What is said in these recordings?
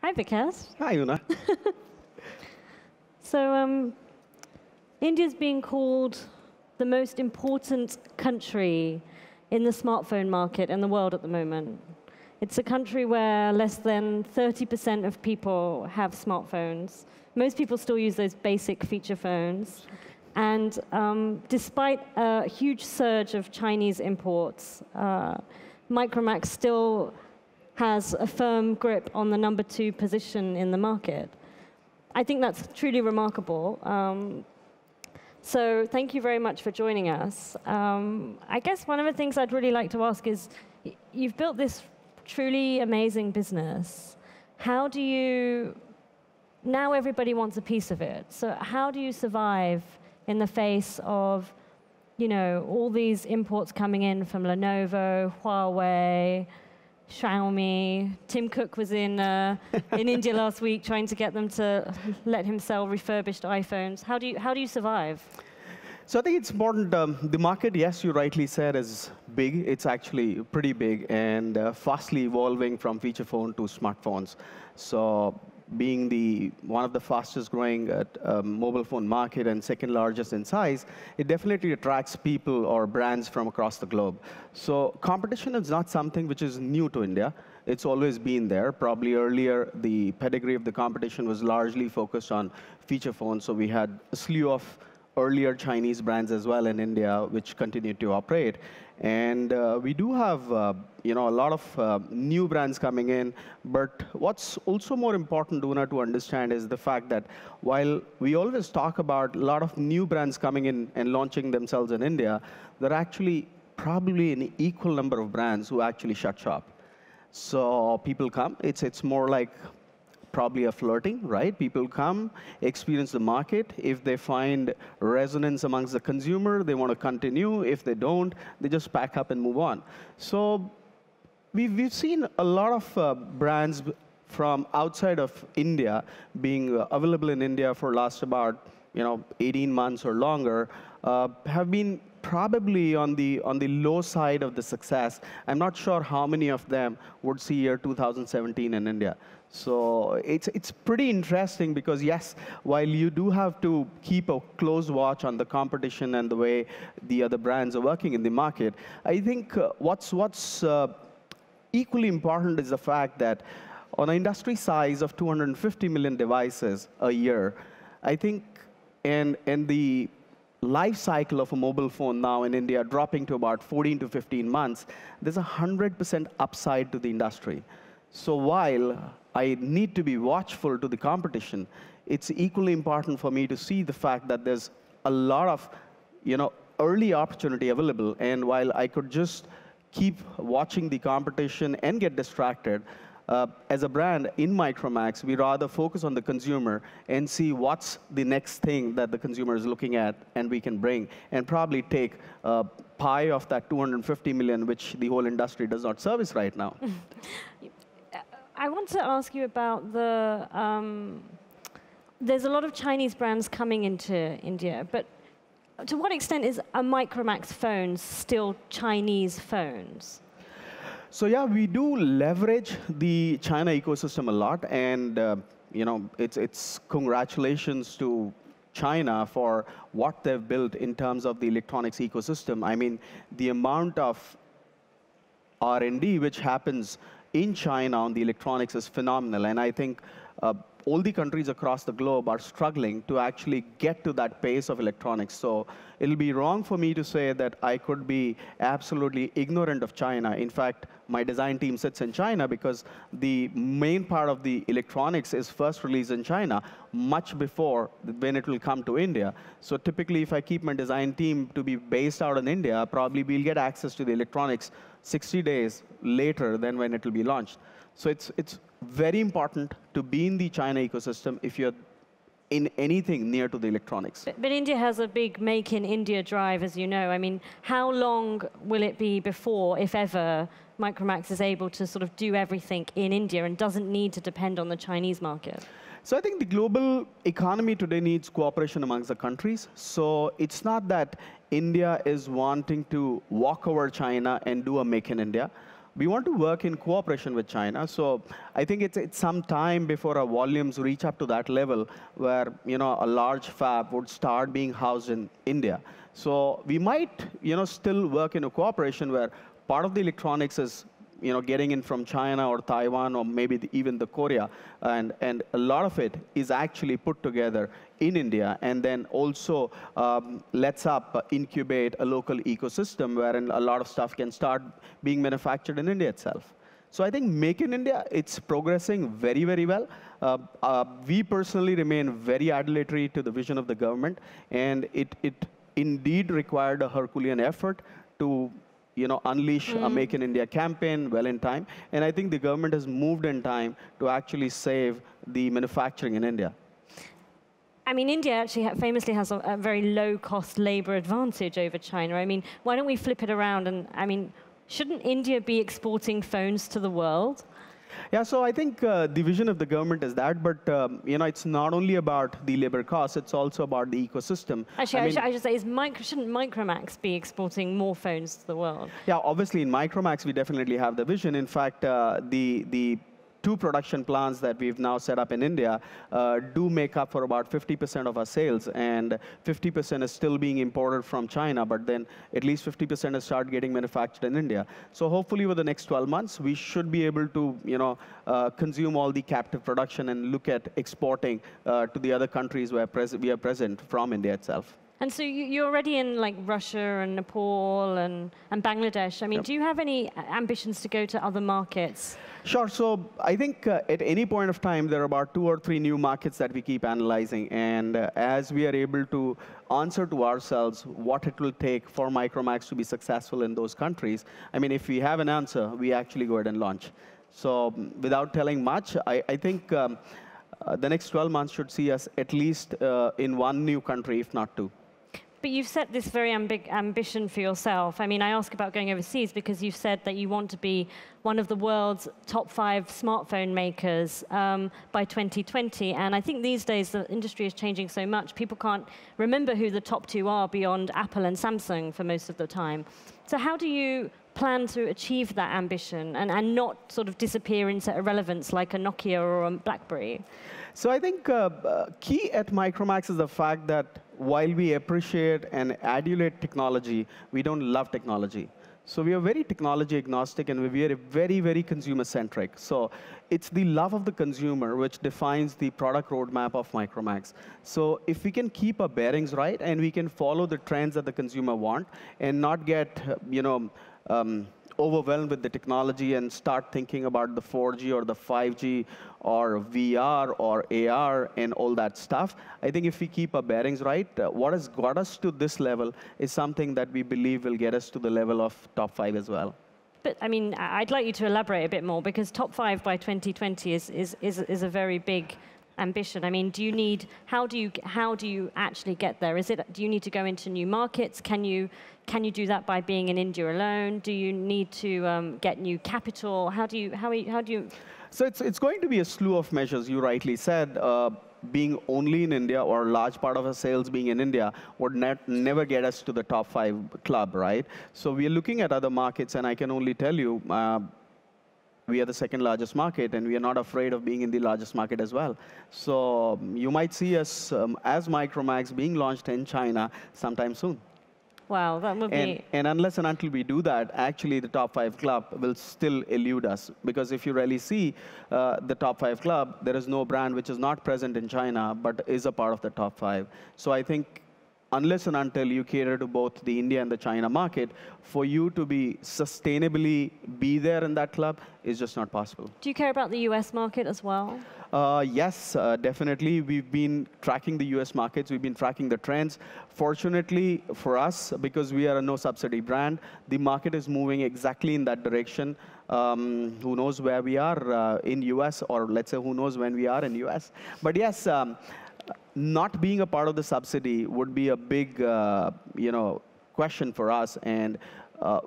Hi, Vikas. Hi, Una. So, India's being called the most important country in the smartphone market in the world at the moment. It's a country where less than 30% of people have smartphones. Most people still use those basic feature phones. And despite a huge surge of Chinese imports, Micromax still has a firm grip on the #2 position in the market. I think that's truly remarkable. So thank you very much for joining us. I guess one of the things I'd really like to ask is, you've built this truly amazing business. How do you, now everybody wants a piece of it, so how do you survive in the face of, all these imports coming in from Lenovo, Huawei, Xiaomi? Tim Cook was in India last week trying to get them to let him sell refurbished iPhones. How do you survive? So I think it's important. The market, yes, you rightly said, is big. It's actually pretty big and fastly evolving from feature phone to smartphones. So being one of the fastest growing mobile phone market and second largest in size, it definitely attracts people or brands from across the globe. So competition is not something which is new to India. It's always been there. Probably earlier, the pedigree of the competition was largely focused on feature phones. So we had a slew of earlier Chinese brands as well in India, which continued to operate. And we do have a lot of new brands coming in. But what's also more important, Una, to understand is the fact that while we always talk about a lot of new brands coming in and launching themselves in India, there are actually probably an equal number of brands who actually shut shop. So people come. It's more like probably a flirting, right? People come, experience the market. If they find resonance amongst the consumer, they want to continue. If they don't, they just pack up and move on. So we've seen a lot of brands from outside of India being available in India for last about 18 months or longer, have been probably on the low side of the success. I'm not sure how many of them would see year 2017 in India. So it's pretty interesting because, yes, while you do have to keep a close watch on the competition and the way the other brands are working in the market, I think what's equally important is the fact that on an industry size of 250 million devices a year, I think, and the life cycle of a mobile phone now in India dropping to about 14 to 15 months, there's 100% upside to the industry. So while I need to be watchful to the competition, it's equally important for me to see the fact that there's a lot of early opportunity available. And while I could just keep watching the competition and get distracted, as a brand in Micromax, we rather focus on the consumer and see what's the next thing that the consumer is looking at and we can bring, and probably take a pie of that 250 million, which the whole industry does not service right now. I want to ask you about there's a lot of Chinese brands coming into India, but to what extent is a Micromax phone still Chinese phones? So yeah, we do leverage the China ecosystem a lot, and it's congratulations to China for what they've built in terms of the electronics ecosystem. I mean, the amount of R&D which happens in China on the electronics is phenomenal, and I think all the countries across the globe are struggling to actually get to that pace of electronics. So it'll be wrong for me to say that I could be absolutely ignorant of China. In fact, my design team sits in China because the main part of the electronics is first released in China much before when it will come to India. So typically, if I keep my design team to be based out in India, probably we'll get access to the electronics 60 days later than when it will be launched. So it's very important to be in the China ecosystem if you're in anything near to the electronics. But India has a big Make in India drive, as you know. I mean, how long will it be before, if ever, Micromax is able to sort of do everything in India and doesn't need to depend on the Chinese market? So I think the global economy today needs cooperation amongst the countries. So it's not that India is wanting to walk over China and do a Make in India. we want to work in cooperation with China. So I think it's some time before our volumes reach up to that level where a large fab would start being housed in India. So we might still work in a cooperation where part of the electronics is getting in from China or Taiwan or maybe even the Korea, and a lot of it is actually put together in India, and then also lets up incubate a local ecosystem wherein a lot of stuff can start being manufactured in India itself. So I think Make in India, it's progressing very, very well. We personally remain very adulatory to the vision of the government, and it indeed required a Herculean effort to unleash a Make in India campaign well in time. And I think the government has moved in time to actually save the manufacturing in India. I mean, India actually famously has a very low-cost labor advantage over China. I mean, why don't we flip it around? And I mean, shouldn't India be exporting phones to the world? Yeah, so I think the vision of the government is that, but it's not only about the labor costs, it's also about the ecosystem. Actually, I should say, shouldn't Micromax be exporting more phones to the world? Yeah, obviously in Micromax, we definitely have the vision. In fact, the 2 production plants that we've now set up in India do make up for about 50% of our sales, and 50% is still being imported from China, but then at least 50% has started getting manufactured in India. So hopefully over the next 12 months, we should be able to consume all the captive production and look at exporting to the other countries where we are present from India itself. And so you're already in like Russia and Nepal and Bangladesh. I mean, do you have any ambitions to go to other markets? Sure. So I think at any point of time, there are about 2 or 3 new markets that we keep analyzing. And as we are able to answer to ourselves what it will take for Micromax to be successful in those countries, I mean, if we have an answer, we actually go ahead and launch. So without telling much, I think the next 12 months should see us at least in 1 new country, if not 2. But you've set this very big ambition for yourself. I mean, I ask about going overseas because you've said that you want to be one of the world's top 5 smartphone makers by 2020. And I think these days the industry is changing so much, people can't remember who the top 2 are beyond Apple and Samsung for most of the time. So how do you plan to achieve that ambition and not sort of disappear into irrelevance like a Nokia or a BlackBerry? So I think key at Micromax is the fact that while we appreciate and adulate technology, we don't love technology. So we are very technology agnostic, and we are very, very consumer-centric. So it's the love of the consumer which defines the product roadmap of Micromax. So if we can keep our bearings right and we can follow the trends that the consumer want and not get, overwhelmed with the technology and start thinking about the 4G or the 5G or VR or AR and all that stuff, I think if we keep our bearings right, what has got us to this level is something that we believe will get us to the level of top 5 as well. But I mean, I'd like you to elaborate a bit more, because top 5 by 2020 is a very big ambition. I mean, how do you actually get there? Do you need to go into new markets? Can you do that by being in India alone? Do you need to get new capital? How do you? So it's going to be a slew of measures. You rightly said. Being only in India or a large part of our sales being in India would never get us to the top 5 club, right? So we are looking at other markets, and I can only tell you, we are the 2nd largest market, and we are not afraid of being in the largest market as well. So you might see us as Micromax being launched in China sometime soon. Wow, that would be... And unless and until we do that, actually the top 5 club will still elude us. Because if you really see the top 5 club, there is no brand which is not present in China, but is a part of the top 5. So I think unless and until you cater to both the India and the China market, for you to be sustainably be there in that club is just not possible. Do you care about the US market as well? Yes, definitely. We've been tracking the US markets. We've been tracking the trends. Fortunately for us, because we are a no-subsidy brand, the market is moving exactly in that direction. Who knows where we are in US, or let's say who knows when we are in US. But yes, not being a part of the subsidy would be a big question for us. And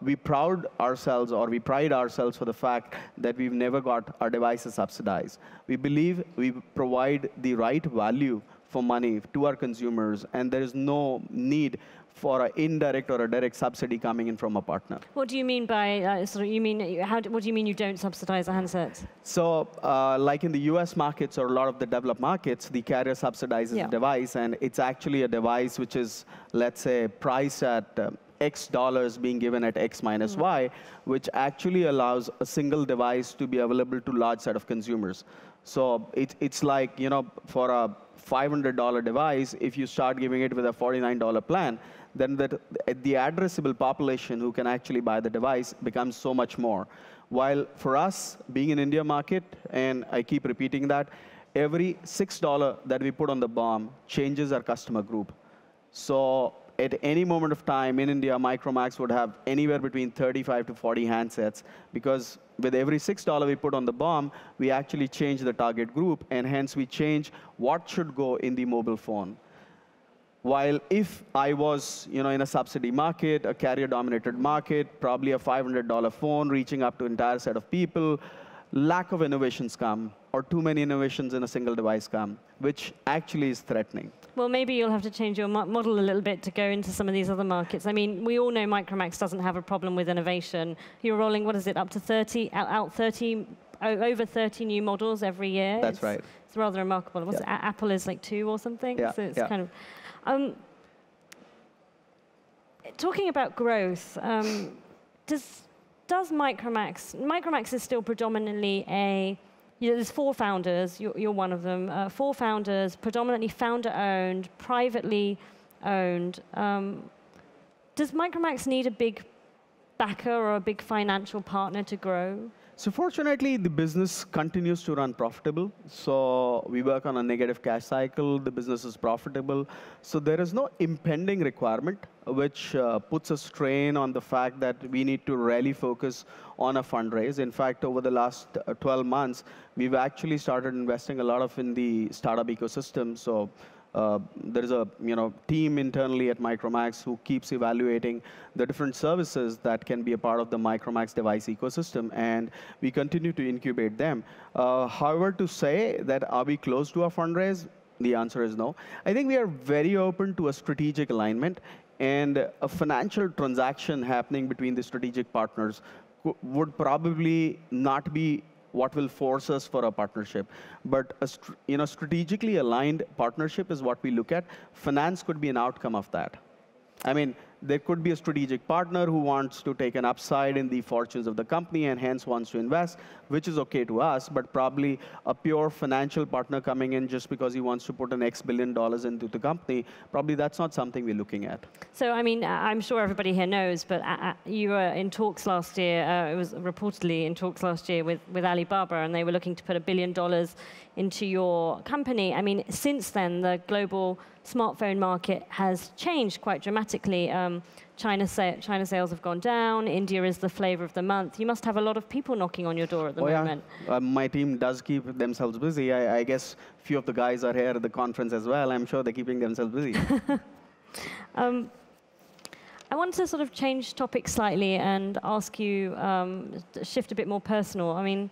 we pride ourselves for the fact that we've never got our devices subsidized. We believe we provide the right value for money to our consumers, and there is no need for an indirect or a direct subsidy coming in from a partner. What do you mean by, what do you mean you don't subsidize the handsets? So like in the US markets or a lot of the developed markets, the carrier subsidizes the device, and it's actually a device which is, let's say, priced at X dollars being given at X minus Y, which actually allows a single device to be available to a large set of consumers. So it's like, for a $500 device, if you start giving it with a $49 plan, then the addressable population who can actually buy the device becomes so much more. While for us, being in India market, and I keep repeating that, every $6 that we put on the BOM changes our customer group. So at any moment of time in India, Micromax would have anywhere between 35 to 40 handsets, because with every $6 we put on the BOM, we actually change the target group, and hence we change what should go in the mobile phone. While if I was in a subsidy market, a carrier-dominated market, probably a $500 phone reaching up to an entire set of people, lack of innovations come, or too many innovations in a single device come, which actually is threatening. Well, maybe you'll have to change your model a little bit to go into some of these other markets. I mean, we all know Micromax doesn't have a problem with innovation. You're rolling, what is it, up to 30, over 30 new models every year. That's right. It's rather remarkable. What's it, Apple is like 2 or something. Yeah. So it's kind of. Talking about growth, does Micromax is still predominantly there's 4 founders, you're one of them, 4 founders, predominantly founder-owned, privately owned. Does Micromax need a big backer or a big financial partner to grow? So fortunately, the business continues to run profitable. So we work on a negative cash cycle. The business is profitable. So there is no impending requirement, which puts a strain on the fact that we need to really focus on a fundraise. In fact, over the last 12 months, we've actually started investing a lot in the startup ecosystem. So there is a team internally at Micromax who keeps evaluating the different services that can be a part of the Micromax device ecosystem, and we continue to incubate them. However, to say that are we close to a fundraise, the answer is no. I think we are very open to a strategic alignment, and a financial transaction happening between the strategic partners would probably not be what will force us for a partnership. But a strategically aligned partnership is what we look at. Finance could be an outcome of that. I mean, there could be a strategic partner who wants to take an upside in the fortunes of the company and hence wants to invest, which is OK to us, but probably a pure financial partner coming in just because he wants to put an X billion dollars into the company, probably that's not something we're looking at. So, I mean, I'm sure everybody here knows, but you were in talks last year, it was reportedly in talks last year with Alibaba, and they were looking to put $1 billion into your company. I mean, since then, the global smartphone market has changed quite dramatically. China sales have gone down. India is the flavor of the month. You must have a lot of people knocking on your door at the moment. Yeah. My team does keep themselves busy. I guess a few of the guys are here at the conference as well. I'm sure they're keeping themselves busy. I want to sort of change topic slightly and ask you, shift a bit more personal. I mean,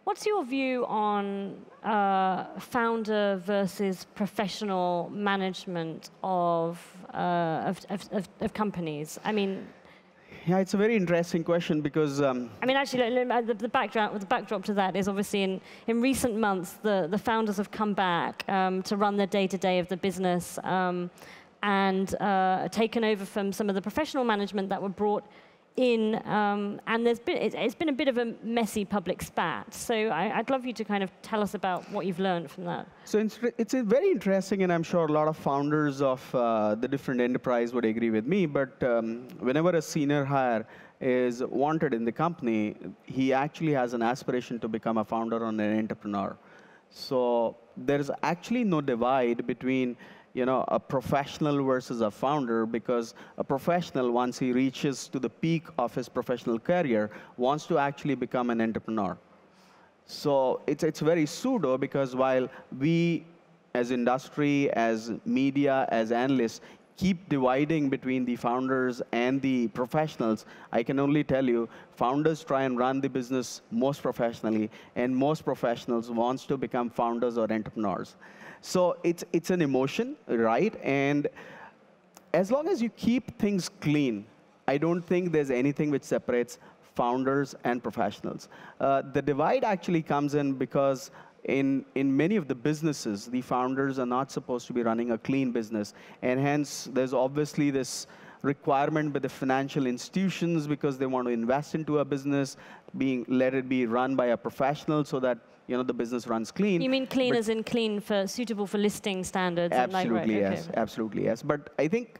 what's your view on founder versus professional management of companies? I mean, yeah, it's a very interesting question because I mean, actually, the backdrop to that is obviously in recent months the founders have come back to run the day-to-day of the business and taken over from some of the professional management that were brought in, and it's been a bit of a messy public spat. So I'd love you to kind of tell us about what you've learned from that. So it's very interesting, and I'm sure a lot of founders of the different enterprise would agree with me, but whenever a senior hire is wanted in the company, he actually has an aspiration to become a founder or an entrepreneur. So there's actually no divide between a professional versus a founder, because a professional, once he reaches to the peak of his professional career, wants to actually become an entrepreneur. So it's very pseudo, because while we, as industry, as media, as analysts, keep dividing between the founders and the professionals, I can only tell you, founders try and run the business most professionally, and most professionals wants to become founders or entrepreneurs. So it's an emotion, right? And as long as you keep things clean, I don't think there's anything which separates founders and professionals. The divide actually comes in because in many of the businesses, the founders are not supposed to be running a clean business. And hence, there's obviously this requirement by the financial institutions because they want to invest into a business, let it be run by a professional so that the business runs clean. You mean clean as in clean for suitable for listing standards? Absolutely, and yes. Okay. Absolutely, yes. But I think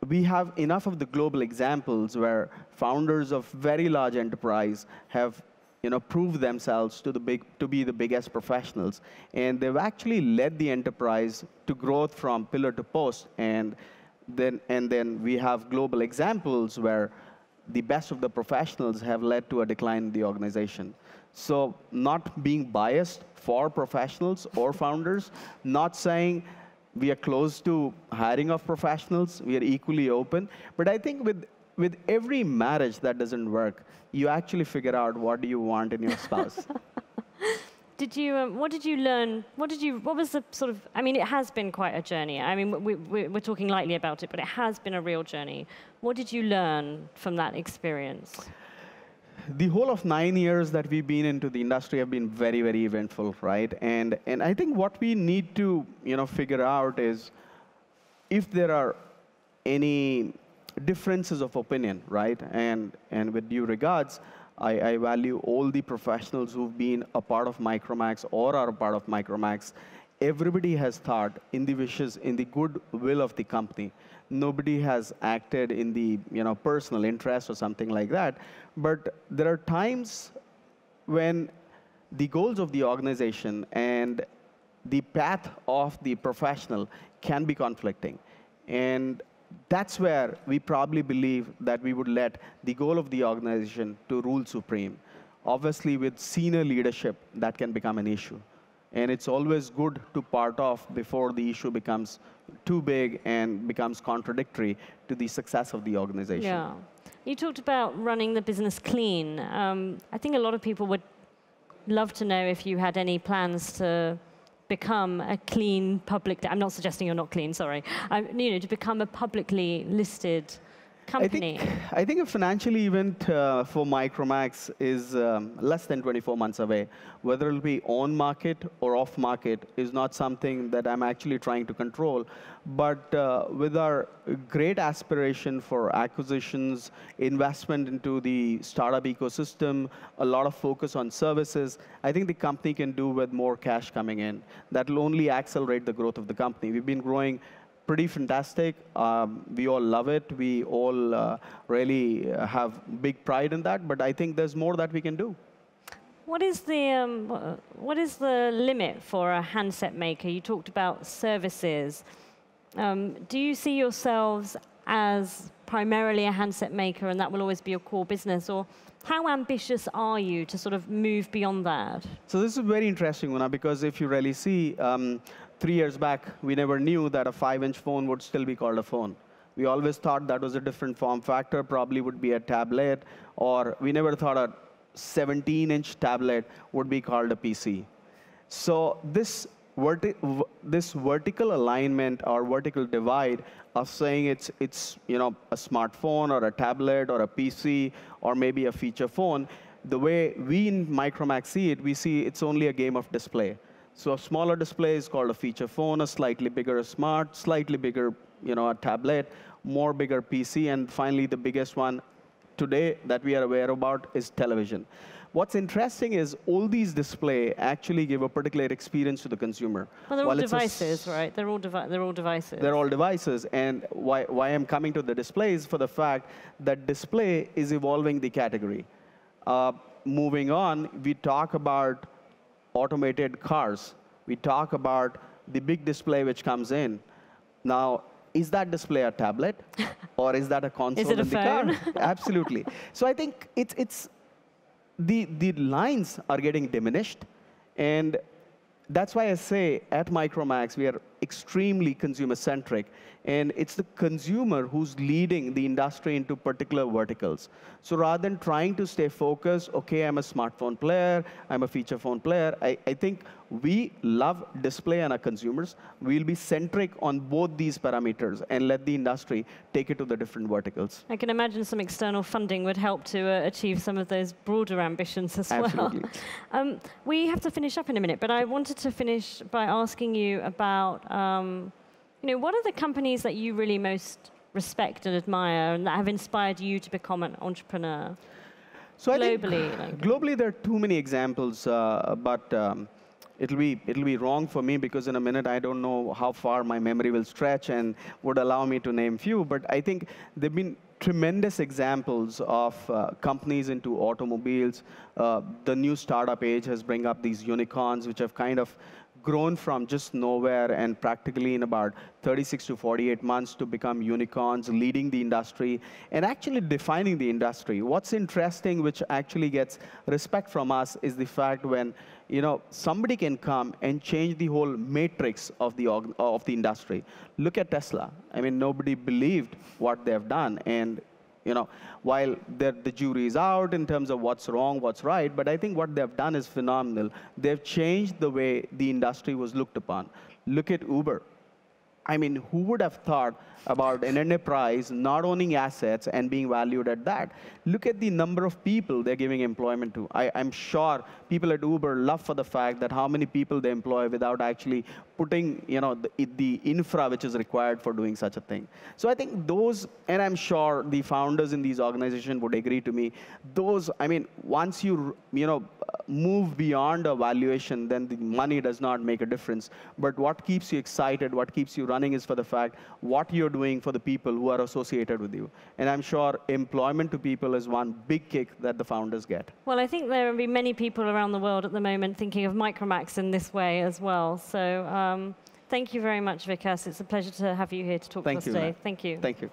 we have enough of the global examples where founders of very large enterprise have proved themselves to be the biggest professionals. And they've actually led the enterprise to growth from pillar to post. And then we have global examples where the best of the professionals have led to a decline in the organization. So not being biased for professionals or founders, not saying we are close to hiring of professionals, we are equally open. But I think with every marriage that doesn't work, you actually figure out what do you want in your spouse. What did you learn? What was the sort of, I mean, it has been quite a journey. I mean, we're talking lightly about it, but it has been a real journey. What did you learn from that experience? The whole of 9 years that we've been into the industry have been very, very eventful, right? And I think what we need to figure out is if there are any differences of opinion, right? And with due regards, I value all the professionals who've been a part of Micromax or are a part of Micromax. Everybody has thought in the wishes, in the good will of the company. Nobody has acted in the personal interest or something like that. But there are times when the goals of the organization and the path of the professional can be conflicting. And that's where we probably believe that we would let the goal of the organization to rule supreme. Obviously, with senior leadership, that can become an issue. And it's always good to part off before the issue becomes too big and becomes contradictory to the success of the organization. Yeah. You talked about running the business clean. I think a lot of people would love to know if you had any plans to become a clean public, I'm not suggesting you're not clean, sorry, to become a publicly listed company. I think a financial event for Micromax is less than 24 months away. Whether it'll be on market or off market is not something that I'm actually trying to control. But with our great aspiration for acquisitions, investment into the startup ecosystem, a lot of focus on services, I think the company can do with more cash coming in. That will only accelerate the growth of the company. We've been growing pretty fantastic. We all love it. We all really have big pride in that. But I think there's more that we can do. What is the limit for a handset maker? You talked about services. Do you see yourselves as primarily a handset maker and that will always be your core business? Or how ambitious are you to sort of move beyond that? So this is very interesting, Una, because if you really see, 3 years back, we never knew that a 5-inch phone would still be called a phone. We always thought that was a different form factor, probably would be a tablet, or we never thought a 17-inch tablet would be called a PC. So this vertical alignment or vertical divide of saying it's a smartphone or a tablet or a PC or maybe a feature phone, the way we in Micromax see it, we see it's only a game of display. So a smaller display is called a feature phone, a slightly bigger a smart, slightly bigger a tablet, more bigger PC, and finally the biggest one today that we are aware about is television. What's interesting is all these display actually give a particular experience to the consumer. Well, they're all devices, right? They're all devices. They're all devices. And why I'm coming to the displays for the fact that display is evolving the category. Moving on, we talk about automated cars. We talk about the big display which comes in. Now, is that display a tablet? Or is that a console in the car? Absolutely. So I think the lines are getting diminished. And that's why I say at Micromax, we are extremely consumer-centric. And it's the consumer who's leading the industry into particular verticals. So rather than trying to stay focused, OK, I'm a smartphone player, I'm a feature phone player, I think we love display and our consumers. We'll be centric on both these parameters and let the industry take it to the different verticals. I can imagine some external funding would help to achieve some of those broader ambitions as Absolutely. well. We have to finish up in a minute, but I wanted to finish by asking you about, what are the companies that you really most respect and admire and that have inspired you to become an entrepreneur? So globally, globally, there are too many examples, but it'll be wrong for me because in a minute I don't know how far my memory will stretch and would allow me to name few. But I think there've been tremendous examples of companies into automobiles. The new startup age has bring up these unicorns, which have kind of grown from just nowhere and practically in about 36 to 48 months to become unicorns, leading the industry and actually defining the industry. What's interesting, which actually gets respect from us, is the fact when somebody can come and change the whole matrix of the industry. Look at Tesla. I mean, nobody believed what they've done, and while the jury is out in terms of what's wrong, what's right, but I think what they've done is phenomenal. They've changed the way the industry was looked upon. Look at Uber. I mean, who would have thought about an enterprise not owning assets and being valued at that? Look at the number of people they're giving employment to. I'm sure people at Uber love for the fact that how many people they employ without actually putting the infra which is required for doing such a thing. So I think those, and I'm sure the founders in these organizations would agree to me, those, I mean, once you move beyond a valuation, then the money does not make a difference. But what keeps you excited, what keeps you running is for the fact what you're doing for the people who are associated with you. And I'm sure employment to people is one big kick that the founders get. Well, I think there will be many people around the world at the moment thinking of Micromax in this way as well. So thank you very much, Vikas. It's a pleasure to have you here to talk to us today. Thank you. Thank you.